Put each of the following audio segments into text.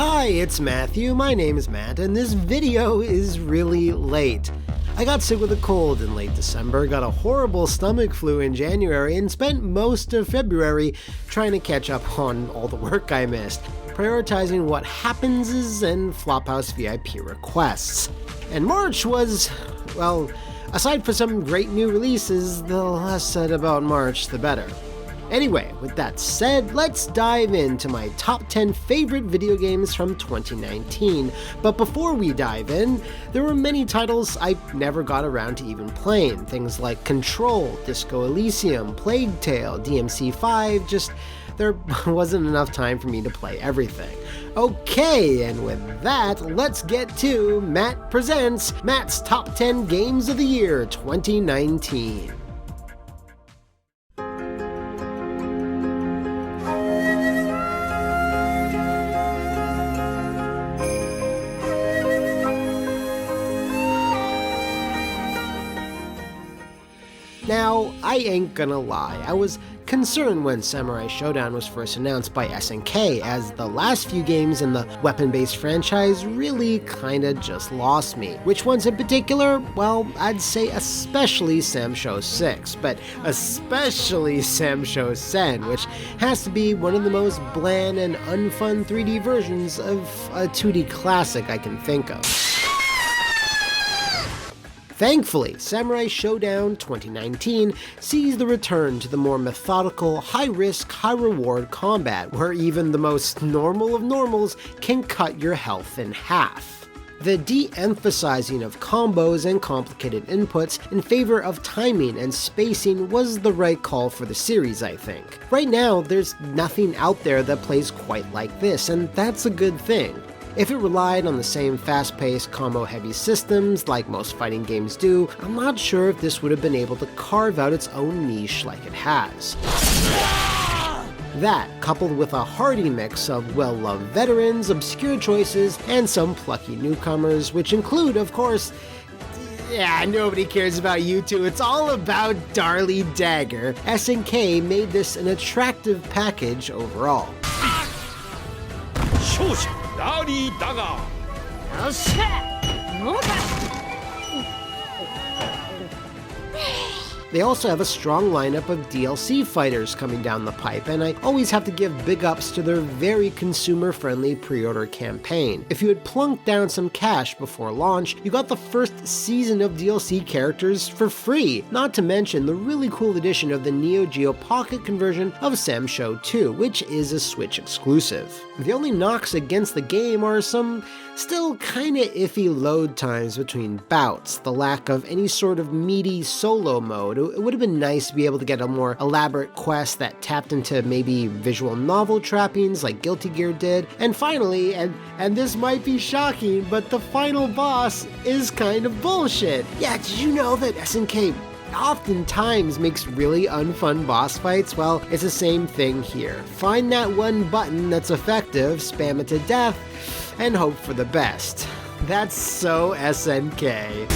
Hi, it's Matthew. My name is Matt, and this video is really late. I got sick with a cold in late December, got a horrible stomach flu in January, and spent most of February trying to catch up on all the work I missed, prioritizing what happens and Flophouse VIP requests. And March was, well, aside from some great new releases, the less said about March, the better. Anyway, with that said, let's dive into my top 10 favorite video games from 2019. But before we dive in, there were many titles I never got around to even playing. Things like Control, Disco Elysium, Plague Tale, DMC5, just there wasn't enough time for me to play everything. Okay, and with that, let's get to Matt Presents Matt's Top 10 Games of the Year 2019. Now, I ain't gonna lie, I was concerned when Samurai Shodown was first announced by SNK, as the last few games in the weapon-based franchise really kinda just lost me. Which ones in particular? Well, I'd say especially Samsho 6, but especially Samsho Sen, which has to be one of the most bland and unfun 3D versions of a 2D classic I can think of. Thankfully, Samurai Shodown 2019 sees the return to the more methodical, high-risk, high-reward combat, where even the most normal of normals can cut your health in half. The de-emphasizing of combos and complicated inputs in favor of timing and spacing was the right call for the series, I think. Right now, there's nothing out there that plays quite like this, and that's a good thing. If it relied on the same fast-paced, combo-heavy systems like most fighting games do, I'm not sure if this would have been able to carve out its own niche like it has. That, coupled with a hearty mix of well-loved veterans, obscure choices, and some plucky newcomers, which include, of course, nobody cares about you two, it's all about Darly Dagger, SNK made this an attractive package overall. They also have a strong lineup of DLC fighters coming down the pipe, and I always have to give big ups to their very consumer-friendly pre-order campaign. If you had plunked down some cash before launch, you got the first season of DLC characters for free, not to mention the really cool addition of the Neo Geo Pocket conversion of Samsho 2, which is a Switch exclusive. The only knocks against the game are some still kinda iffy load times between bouts, the lack of any sort of meaty solo mode. It would have been nice to be able to get a more elaborate quest that tapped into maybe visual novel trappings like Guilty Gear did. And finally, and this might be shocking, but the final boss is kind of bullshit. Yeah, did you know that SNK oftentimes makes really unfun boss fights? Well, it's the same thing here. Find that one button that's effective, spam it to death, and hope for the best. That's so SNK.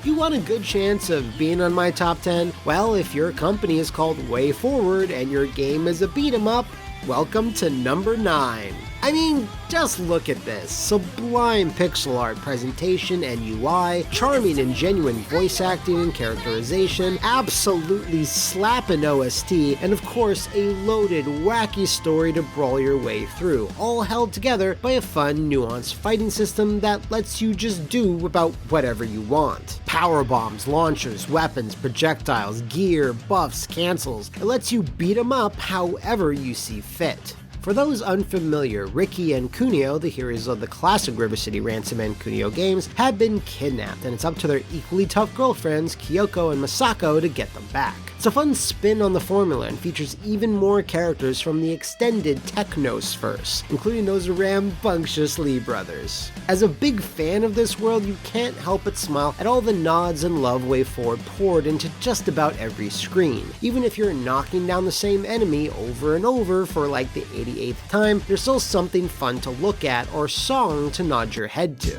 You want a good chance of being on my top 10? Well, if your company is called Way Forward and your game is a beat 'em up, welcome to number 9. I mean, just look at this. Sublime pixel art presentation and UI, charming and genuine voice acting and characterization, absolutely slappin' OST, and of course a loaded, wacky story to brawl your way through, all held together by a fun, nuanced fighting system that lets you just do about whatever you want. Power bombs, launchers, weapons, projectiles, gear, buffs, cancels. It lets you beat 'em up however you see fit. For those unfamiliar, Riki and Kunio, the heroes of the classic River City Ransom and Kunio games, have been kidnapped, and it's up to their equally tough girlfriends, Kyoko and Masako, to get them back. It's a fun spin on the formula and features even more characters from the extended Technosphere, including those rambunctious Lee brothers. As a big fan of this world, you can't help but smile at all the nods and love Way Forward poured into just about every screen, even if you're knocking down the same enemy over and over for like the the 8th time, there's still something fun to look at or song to nod your head to.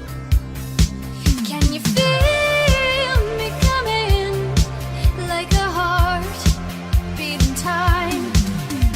Can you feel me coming like a heart beating time?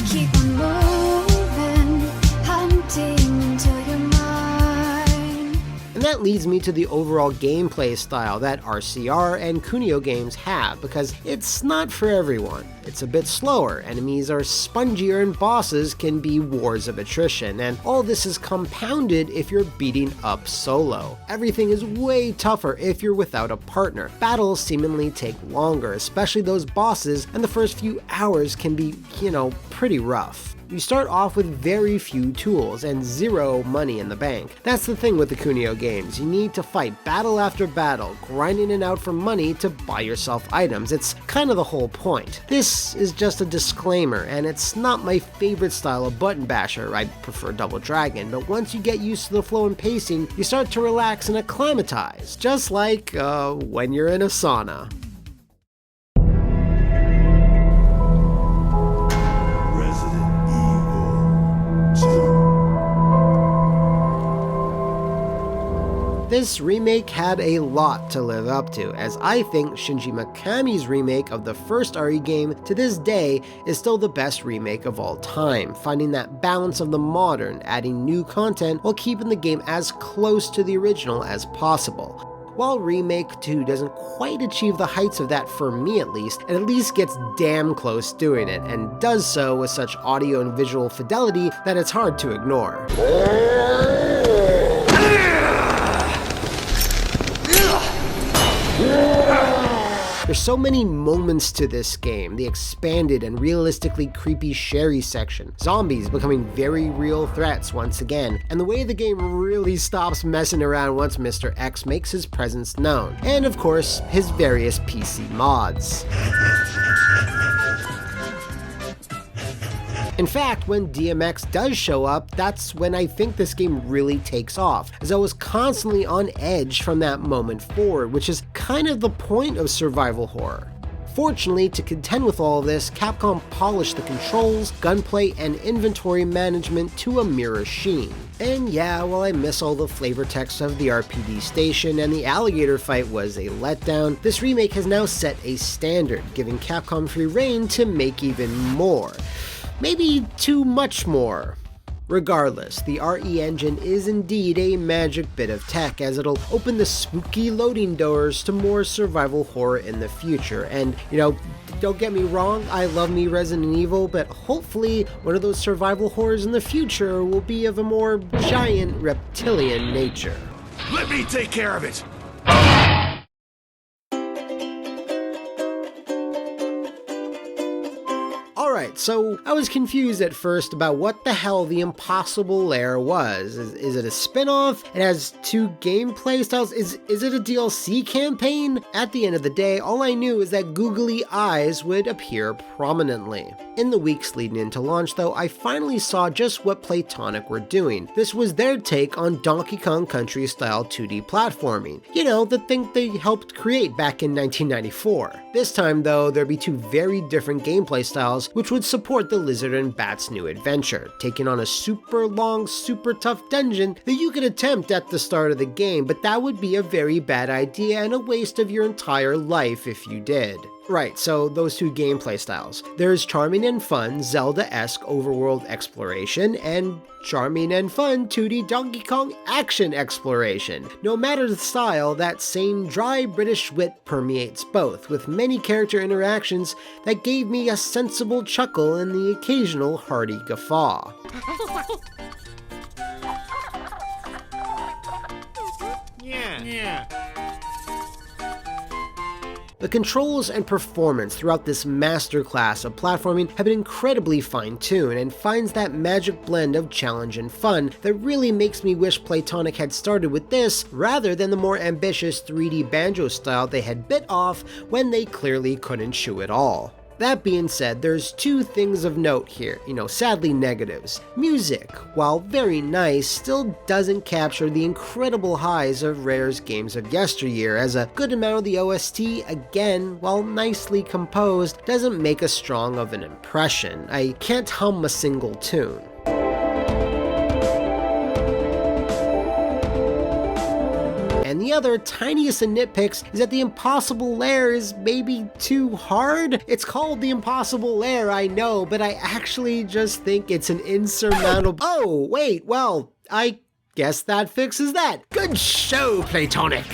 Keep on moving, hunting until you're mine. And that leads me to the overall gameplay style that RCR and Kunio games have, because it's not for everyone. It's a bit slower, enemies are spongier, and bosses can be wars of attrition, and all this is compounded if you're beating up solo. Everything is way tougher if you're without a partner. Battles seemingly take longer, especially those bosses, and the first few hours can be, pretty rough. You start off with very few tools and zero money in the bank. That's the thing with the Kunio games. You need to fight battle after battle, grinding it out for money to buy yourself items. It's kind of the whole point. This is just a disclaimer, and it's not my favorite style of button basher. I prefer Double Dragon, but once you get used to the flow and pacing, you start to relax and acclimatize, just like when you're in a sauna. This remake had a lot to live up to, as I think Shinji Mikami's remake of the first RE game to this day is still the best remake of all time, finding that balance of the modern, adding new content while keeping the game as close to the original as possible. While Remake 2 doesn't quite achieve the heights of that for me at least gets damn close doing it, and does so with such audio and visual fidelity that it's hard to ignore. There's so many moments to this game, the expanded and realistically creepy Sherry section, zombies becoming very real threats once again, and the way the game really stops messing around once Mr. X makes his presence known, and of course, his various PC mods. In fact, when DMX does show up, that's when I think this game really takes off, as I was constantly on edge from that moment forward, which is kind of the point of survival horror. Fortunately, to contend with all of this, Capcom polished the controls, gunplay, and inventory management to a mirror sheen. And yeah, while I miss all the flavor text of the RPD station and the alligator fight was a letdown, this remake has now set a standard, giving Capcom free rein to make even more. Maybe too much more. Regardless, the RE engine is indeed a magic bit of tech, as it'll open the spooky loading doors to more survival horror in the future. And, don't get me wrong, I love me Resident Evil, but hopefully one of those survival horrors in the future will be of a more giant reptilian nature. Let me take care of it! Alright, so I was confused at first about what the hell the Impossible Lair was. Is it a spin-off? It has two gameplay styles? Is it a DLC campaign? At the end of the day, all I knew is that googly eyes would appear prominently. In the weeks leading into launch though, I finally saw just what Playtonic were doing. This was their take on Donkey Kong Country style 2D platforming. The thing they helped create back in 1994. This time though, there'd be two very different gameplay styles which would support the Lizard and Bat's new adventure, taking on a super long, super tough dungeon that you could attempt at the start of the game, but that would be a very bad idea and a waste of your entire life if you did. Right, so those two gameplay styles. There's charming and fun Zelda-esque overworld exploration, and charming and fun 2D Donkey Kong action exploration. No matter the style, that same dry British wit permeates both, with many character interactions that gave me a sensible chuckle and the occasional hearty guffaw. Yeah. The controls and performance throughout this masterclass of platforming have been incredibly fine-tuned and finds that magic blend of challenge and fun that really makes me wish Playtonic had started with this rather than the more ambitious 3D banjo style they had bit off when they clearly couldn't chew it all. That being said, there's two things of note here, sadly negatives. Music, while very nice, still doesn't capture the incredible highs of Rare's games of yesteryear, as a good amount of the OST, again, while nicely composed, doesn't make as strong of an impression. I can't hum a single tune. the other tiniest of nitpicks is that the Impossible Lair is maybe too hard. It's called the Impossible Lair, I know, but I actually just think it's an insurmountable— Oh, wait, well, I guess that fixes that. Good show, Platonic!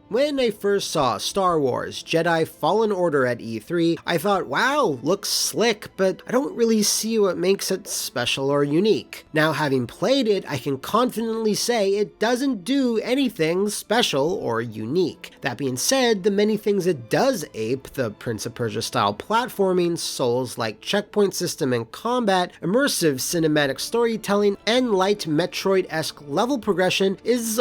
When I first saw Star Wars Jedi Fallen Order at E3, I thought, wow, looks slick, but I don't really see what makes it special or unique. Now, having played it, I can confidently say it doesn't do anything special or unique. That being said, the many things it does ape, the Prince of Persia style platforming, Souls-like checkpoint system and combat, immersive cinematic storytelling, and light Metroid-esque level progression is,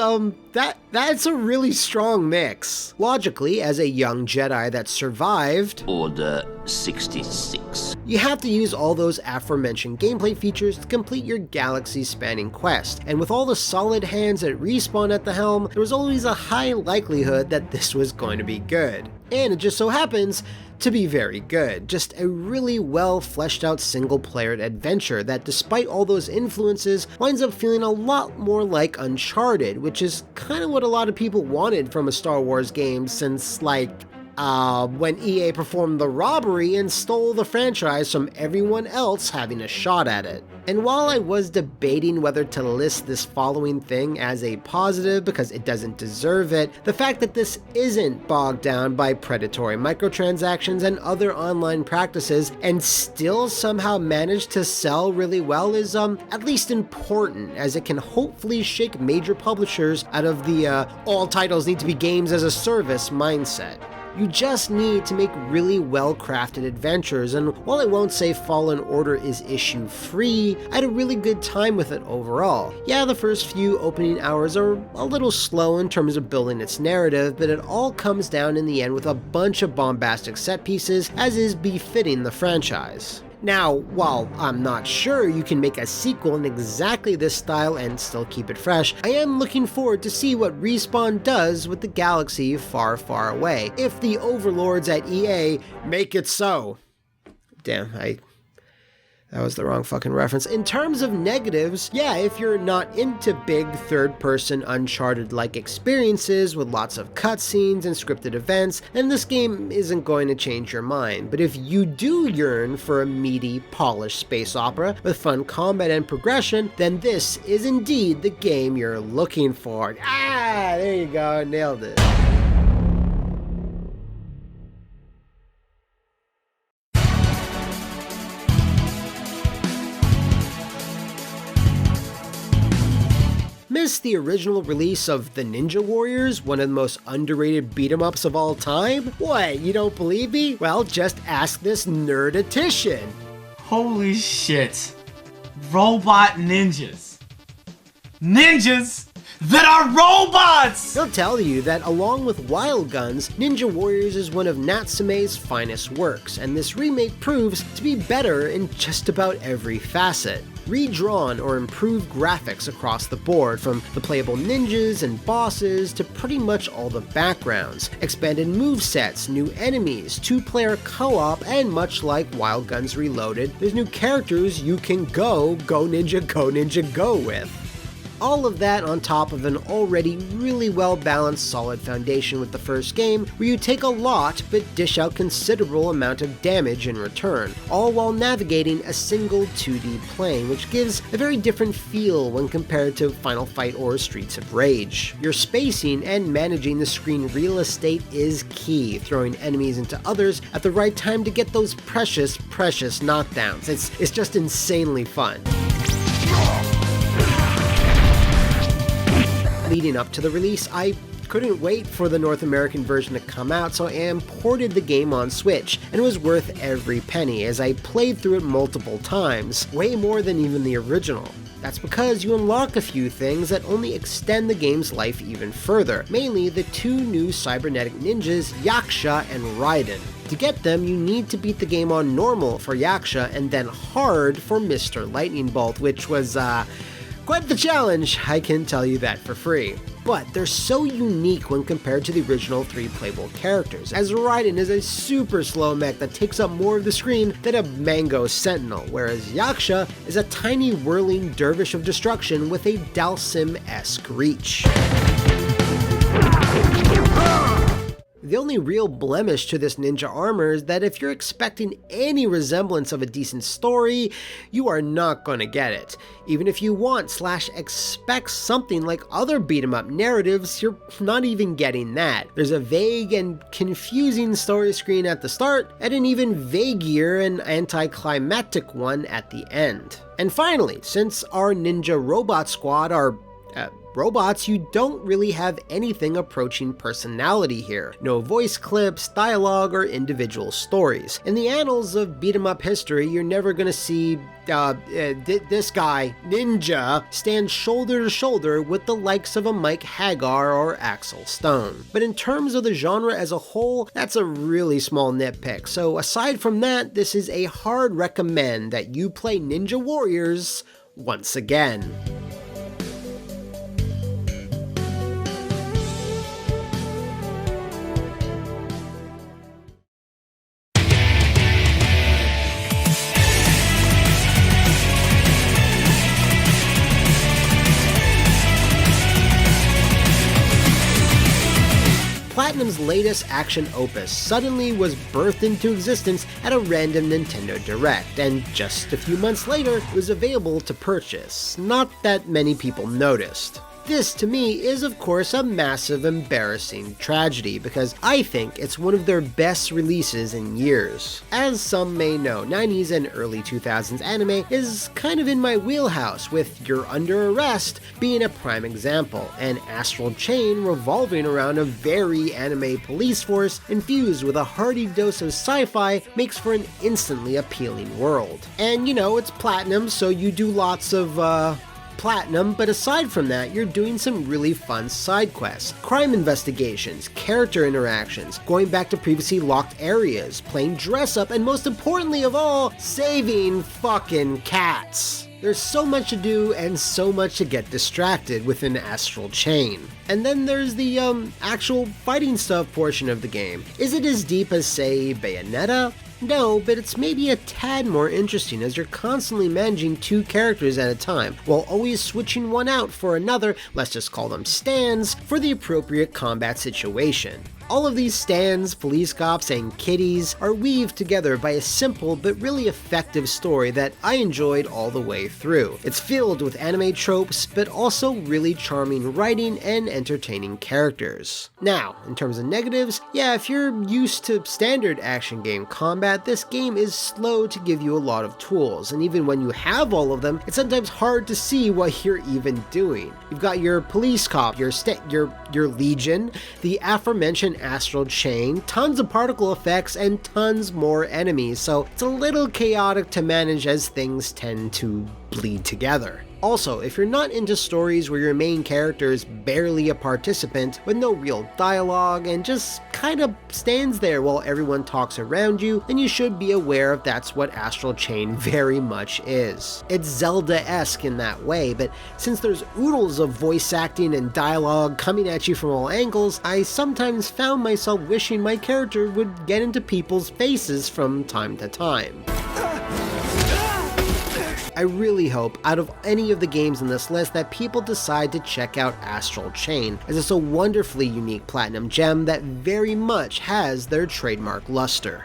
that's a really strong mix. Logically, as a young Jedi that survived Order 66, you have to use all those aforementioned gameplay features to complete your galaxy-spanning quest, and with all the solid hands at Respawn at the helm, there was always a high likelihood that this was going to be good. And it just so happens to be very good. Just a really well fleshed out single-player adventure that, despite all those influences, winds up feeling a lot more like Uncharted, which is kind of what a lot of people wanted from a Star Wars game since, when EA performed the robbery and stole the franchise from everyone else having a shot at it. And while I was debating whether to list this following thing as a positive because it doesn't deserve it, the fact that this isn't bogged down by predatory microtransactions and other online practices and still somehow managed to sell really well is at least important, as it can hopefully shake major publishers out of the all titles need to be games as a service mindset. You just need to make really well-crafted adventures, and while I won't say Fallen Order is issue-free, I had a really good time with it overall. Yeah, the first few opening hours are a little slow in terms of building its narrative, but it all comes down in the end with a bunch of bombastic set pieces, as is befitting the franchise. Now, while I'm not sure you can make a sequel in exactly this style and still keep it fresh, I am looking forward to see what Respawn does with the galaxy far, far away, if the overlords at EA make it so. Damn, that was the wrong fucking reference. In terms of negatives, yeah, if you're not into big third-person Uncharted-like experiences with lots of cutscenes and scripted events, then this game isn't going to change your mind. But if you do yearn for a meaty, polished space opera with fun combat and progression, then this is indeed the game you're looking for. Ah, there you go, nailed it. Miss the original release of The Ninja Warriors, one of the most underrated beat-em-ups of all time? What, you don't believe me? Well, just ask this nerdetician. Holy shit. Robot ninjas. Ninjas that are robots! He'll tell you that along with Wild Guns, Ninja Warriors is one of Natsume's finest works, and this remake proves to be better in just about every facet. Redrawn or improved graphics across the board, from the playable ninjas and bosses to pretty much all the backgrounds, expanded movesets, new enemies, two-player co-op, and much like Wild Guns Reloaded, there's new characters you can go ninja, go with. All of that on top of an already really well-balanced solid foundation with the first game, where you take a lot but dish out considerable amount of damage in return, all while navigating a single 2D plane, which gives a very different feel when compared to Final Fight or Streets of Rage. Your spacing and managing the screen real estate is key, throwing enemies into others at the right time to get those precious knockdowns. It's just insanely fun. Leading up to the release, I couldn't wait for the North American version to come out, so I imported the game on Switch, and it was worth every penny as I played through it multiple times, way more than even the original. That's because you unlock a few things that only extend the game's life even further, mainly the two new cybernetic ninjas, Yaksha and Raiden. To get them, you need to beat the game on normal for Yaksha and then hard for Mr. Lightning Bolt, which was, Quite the challenge, I can tell you that for free. But they're so unique when compared to the original 3 playable characters, as Raiden is a super slow mech that takes up more of the screen than a Mango Sentinel, whereas Yaksha is a tiny whirling dervish of destruction with a Dalsim-esque reach. The only real blemish to this ninja armor is that if you're expecting any resemblance of a decent story, you are not gonna get it. Even if you want/expect something like other beat-em-up narratives, you're not even getting that. There's a vague and confusing story screen at the start, and an even vaguer and anticlimactic one at the end. And finally, since our ninja robot squad are robots, you don't really have anything approaching personality here. No voice clips, dialogue, or individual stories. In the annals of beat-em-up history, you're never gonna see this guy, Ninja, stand shoulder to shoulder with the likes of a Mike Hagar or Axel Stone. But in terms of the genre as a whole, that's a really small nitpick. So aside from that, this is a hard recommend that you play Ninja Warriors once again. Platinum's latest action opus suddenly was birthed into existence at a random Nintendo Direct, and just a few months later it was available to purchase. Not that many people noticed. This, to me, is of course a massive embarrassing tragedy because I think it's one of their best releases in years. As some may know, 90s and early 2000s anime is kind of in my wheelhouse, with You're Under Arrest being a prime example, and Astral Chain revolving around a very anime police force infused with a hearty dose of sci-fi makes for an instantly appealing world. And you know, it's Platinum, so you do lots of platinum, but aside from that, you're doing some really fun side quests, crime investigations, character interactions, going back to previously locked areas, playing dress up, and most importantly of all, saving fucking cats. There's so much to do and so much to get distracted within Astral Chain. And then there's the actual fighting stuff portion of the game. Is it as deep as, say, Bayonetta? No, but it's maybe a tad more interesting as you're constantly managing 2 characters at a time, while always switching one out for another, let's just call them stands, for the appropriate combat situation. All of these stands, police cops, and kitties are weaved together by a simple but really effective story that I enjoyed all the way through. It's filled with anime tropes, but also really charming writing and entertaining characters. Now, in terms of negatives, yeah, if you're used to standard action game combat, this game is slow to give you a lot of tools, and even when you have all of them, it's sometimes hard to see what you're even doing. You've got your police cop, your legion, the aforementioned Astral Chain, tons of particle effects, and tons more enemies, so it's a little chaotic to manage as things tend to bleed together. Also, if you're not into stories where your main character is barely a participant with no real dialogue and just kind of stands there while everyone talks around you, then you should be aware if that's what Astral Chain very much is. It's Zelda-esque in that way, but since there's oodles of voice acting and dialogue coming at you from all angles, I sometimes found myself wishing my character would get into people's faces from time to time. I really hope, out of any of the games in this list, that people decide to check out Astral Chain, as it's a wonderfully unique platinum gem that very much has their trademark luster.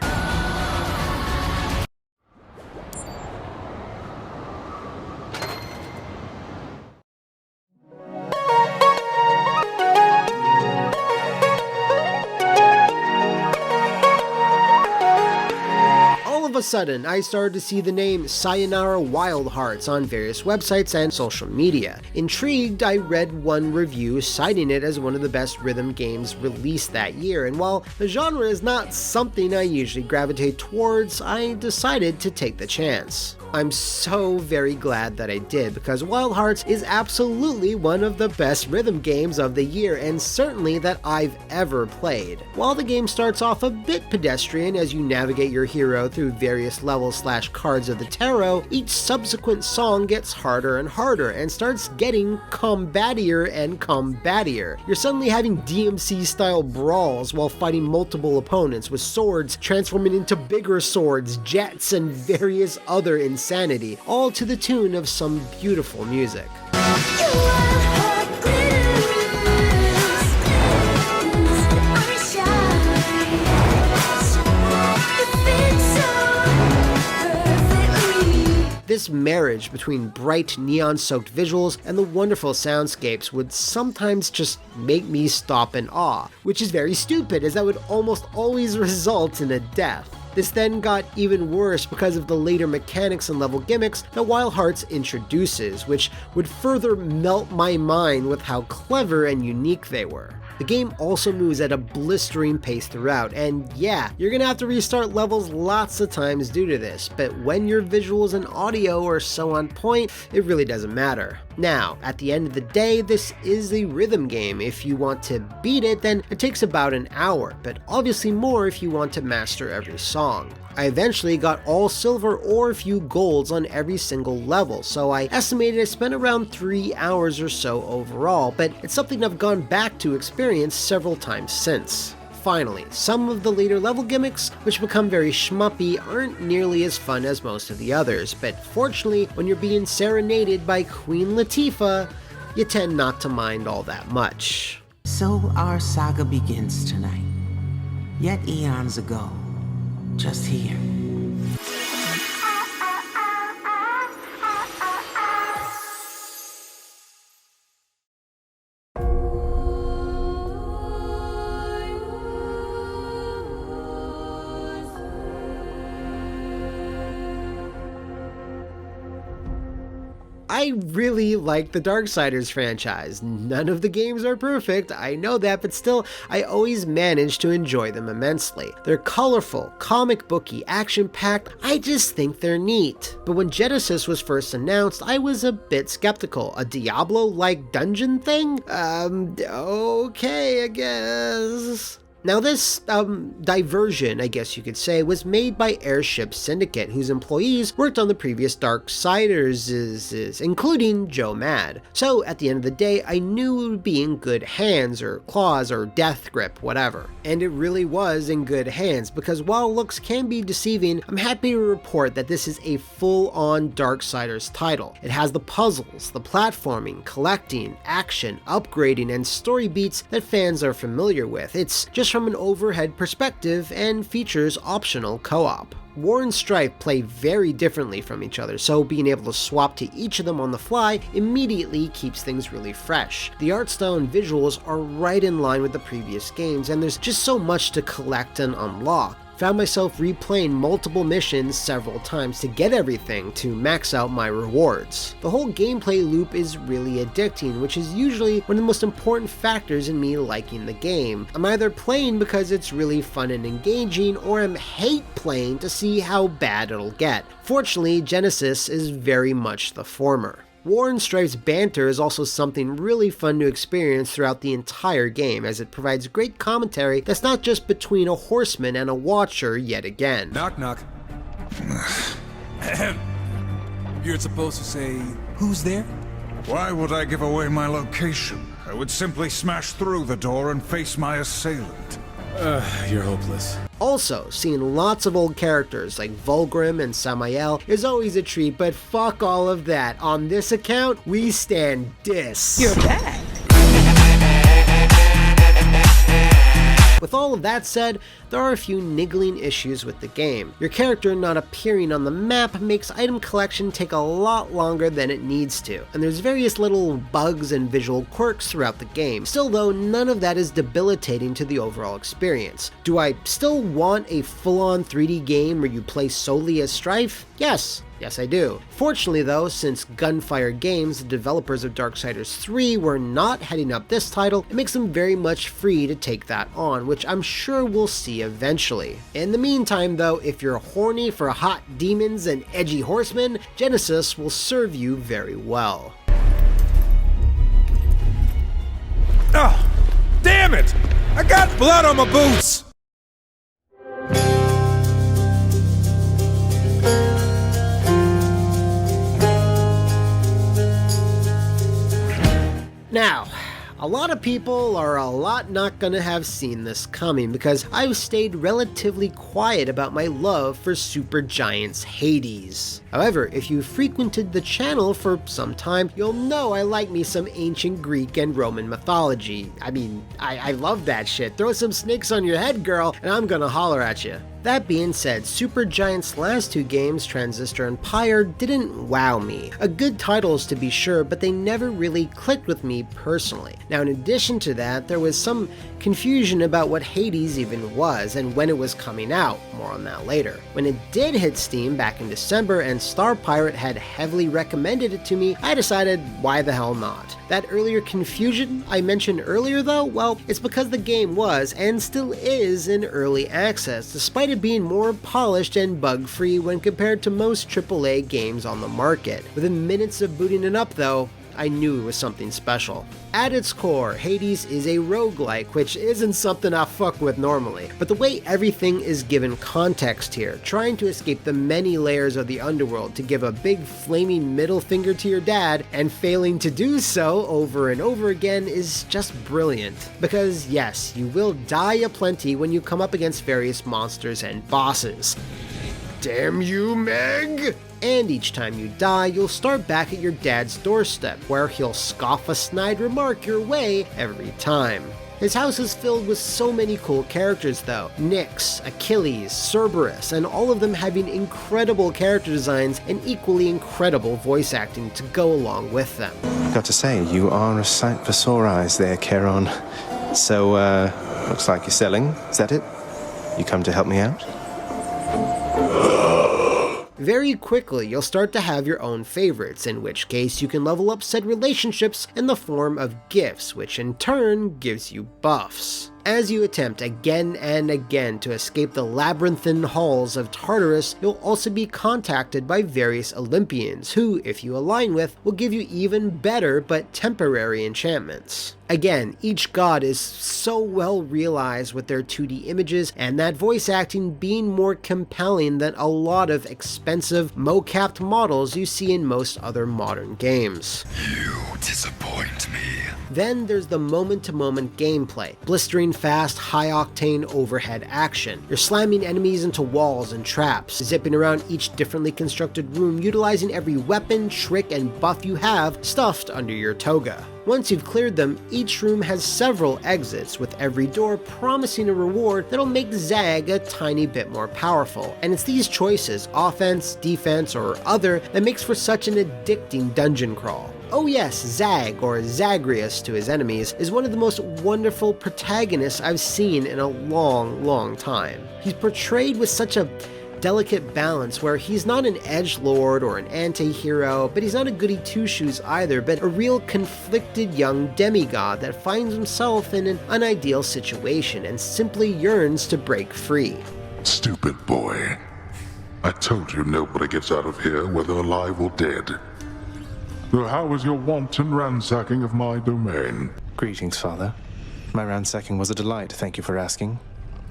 All of a sudden, I started to see the name Sayonara Wild Hearts on various websites and social media. Intrigued, I read one review citing it as one of the best rhythm games released that year, and while the genre is not something I usually gravitate towards, I decided to take the chance. I'm so very glad that I did, because Wild Hearts is absolutely one of the best rhythm games of the year, and certainly that I've ever played. While the game starts off a bit pedestrian as you navigate your hero through various levels / cards of the tarot, each subsequent song gets harder and harder and starts getting combatier and combatier. You're suddenly having DMC style brawls while fighting multiple opponents with swords transforming into bigger swords, jets, and various other insanity, all to the tune of some beautiful music. This marriage between bright, neon-soaked visuals and the wonderful soundscapes would sometimes just make me stop in awe, which is very stupid as that would almost always result in a death. This then got even worse because of the later mechanics and level gimmicks that Wild Hearts introduces, which would further melt my mind with how clever and unique they were. The game also moves at a blistering pace throughout, and yeah, you're gonna have to restart levels lots of times due to this, but when your visuals and audio are so on point, it really doesn't matter. Now, at the end of the day, this is a rhythm game. If you want to beat it, then it takes about an hour, but obviously more if you want to master every song. I eventually got all silver or a few golds on every single level, so I estimated I spent around 3 hours or so overall, but it's something I've gone back to experience several times since. Finally, some of the later level gimmicks, which become very shmuppy, aren't nearly as fun as most of the others, but fortunately, when you're being serenaded by Queen Latifah, you tend not to mind all that much. So our saga begins tonight, yet eons ago, just here. I really like the Darksiders franchise. None of the games are perfect, I know that, but still, I always manage to enjoy them immensely. They're colorful, comic booky, action-packed, I just think they're neat. But when Genesis was first announced, I was a bit skeptical. A Diablo-like dungeon thing? Okay, I guess. Now this, diversion, I guess you could say, was made by Airship Syndicate, whose employees worked on the previous Darksiders, including Joe Mad. So at the end of the day, I knew it would be in good hands, or claws, or death grip, whatever. And it really was in good hands, because while looks can be deceiving, I'm happy to report that this is a full-on Darksiders title. It has the puzzles, the platforming, collecting, action, upgrading, and story beats that fans are familiar with. It's just from an overhead perspective and features optional co-op. War and Strife play very differently from each other, so being able to swap to each of them on the fly immediately keeps things really fresh. The art style and visuals are right in line with the previous games, and there's just so much to collect and unlock. Found myself replaying multiple missions several times to get everything to max out my rewards. The whole gameplay loop is really addicting, which is usually one of the most important factors in me liking the game. I'm either playing because it's really fun and engaging, or I'm hate playing to see how bad it'll get. Fortunately, Genesis is very much the former. War and Strife's banter is also something really fun to experience throughout the entire game, as it provides great commentary that's not just between a horseman and a watcher yet again. Knock knock. You're supposed to say, who's there? Why would I give away my location? I would simply smash through the door and face my assailant. You're hopeless. Also, seeing lots of old characters like Vulgrim and Samael is always a treat, but fuck all of that. On this account, we stand dis. You're back. With all of that said, there are a few niggling issues with the game. Your character not appearing on the map makes item collection take a lot longer than it needs to, and there's various little bugs and visual quirks throughout the game. Still though, none of that is debilitating to the overall experience. Do I still want a full-on 3D game where you play solely as Strife? Yes. Yes, I do. Fortunately though, since Gunfire Games, the developers of Darksiders 3, were not heading up this title, it makes them very much free to take that on, which I'm sure we'll see eventually. In the meantime though, if you're horny for hot demons and edgy horsemen, Genesis will serve you very well. Oh, damn it! I got blood on my boots! A lot of people are a lot not gonna have seen this coming because I've stayed relatively quiet about my love for Supergiant's Hades. However, if you frequented the channel for some time, you'll know I like me some ancient Greek and Roman mythology. I mean, I love that shit. Throw some snakes on your head, girl, and I'm gonna holler at you. That being said, Supergiant's last two games, Transistor and Pyre, didn't wow me. A good titles to be sure, but they never really clicked with me personally. Now in addition to that, there was some confusion about what Hades even was and when it was coming out, more on that later. When it did hit Steam back in December and Star Pirate had heavily recommended it to me, I decided why the hell not. That earlier confusion I mentioned earlier though, well, it's because the game was and still is in early access, despite it being more polished and bug-free when compared to most AAA games on the market. Within minutes of booting it up though, I knew it was something special. At its core, Hades is a roguelike, which isn't something I fuck with normally, but the way everything is given context here, trying to escape the many layers of the underworld to give a big flaming middle finger to your dad, and failing to do so over and over again is just brilliant. Because yes, you will die aplenty when you come up against various monsters and bosses. Damn you, Meg! And each time you die, you'll start back at your dad's doorstep, where he'll scoff a snide remark your way every time. His house is filled with so many cool characters though. Nyx, Achilles, Cerberus, and all of them having incredible character designs and equally incredible voice acting to go along with them. Got to say, you are a sight for sore eyes there, Charon. So, looks like you're selling, is that it? You come to help me out? Very quickly, you'll start to have your own favorites, in which case you can level up said relationships in the form of gifts, which in turn gives you buffs. As you attempt again and again to escape the labyrinthine halls of Tartarus, you'll also be contacted by various Olympians who, if you align with, will give you even better but temporary enchantments. Again, each god is so well realized with their 2D images and that voice acting being more compelling than a lot of expensive, mo-capped models you see in most other modern games. You disappoint me. Then there's the moment-to-moment gameplay, blistering fast, high-octane overhead action. You're slamming enemies into walls and traps, zipping around each differently constructed room, utilizing every weapon, trick, and buff you have stuffed under your toga. Once you've cleared them, each room has several exits, with every door promising a reward that'll make Zag a tiny bit more powerful. And it's these choices, offense, defense, or other, that makes for such an addicting dungeon crawl. Oh yes, Zag, or Zagreus to his enemies, is one of the most wonderful protagonists I've seen in a long time. He's portrayed with such a delicate balance where he's not an edgelord or an anti-hero, but he's not a goody two-shoes either, but a real conflicted young demigod that finds himself in an unideal situation and simply yearns to break free. Stupid boy. I told you nobody gets out of here, whether alive or dead. So how was your wanton ransacking of my domain? Greetings, Father. My ransacking was a delight, thank you for asking.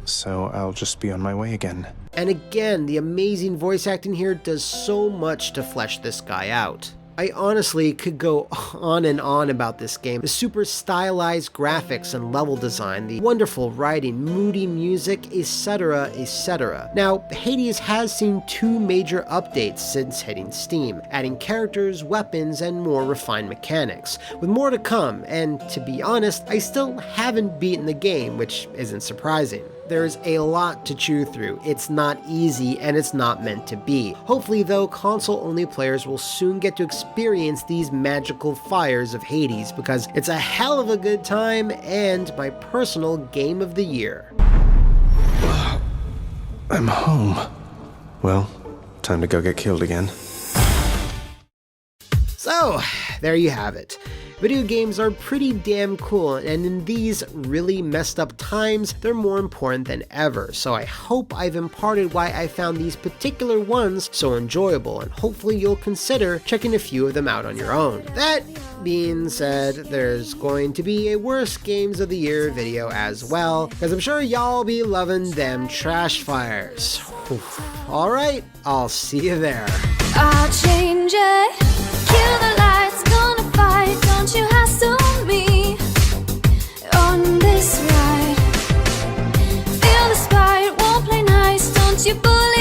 So I'll just be on my way again. And again, the amazing voice acting here does so much to flesh this guy out. I honestly could go on and on about this game. The super stylized graphics and level design, the wonderful writing, moody music, etc, etc. Now, Hades has seen two major updates since hitting Steam, adding characters, weapons, and more refined mechanics, with more to come, and to be honest, I still haven't beaten the game, which isn't surprising. There's a lot to chew through. It's not easy, and it's not meant to be. Hopefully though, console-only players will soon get to experience these magical fires of Hades, because it's a hell of a good time, and my personal game of the year. I'm home. Well, time to go get killed again. So, there you have it. Video games are pretty damn cool, and in these really messed up times, they're more important than ever, so I hope I've imparted why I found these particular ones so enjoyable, and hopefully you'll consider checking a few of them out on your own. That being said, there's going to be a worst games of the year video as well, because I'm sure y'all be loving them trash fires. Alright, I'll see you there. I'll change it. Kill the lights, gonna fight. Don't you hassle me. push your bullet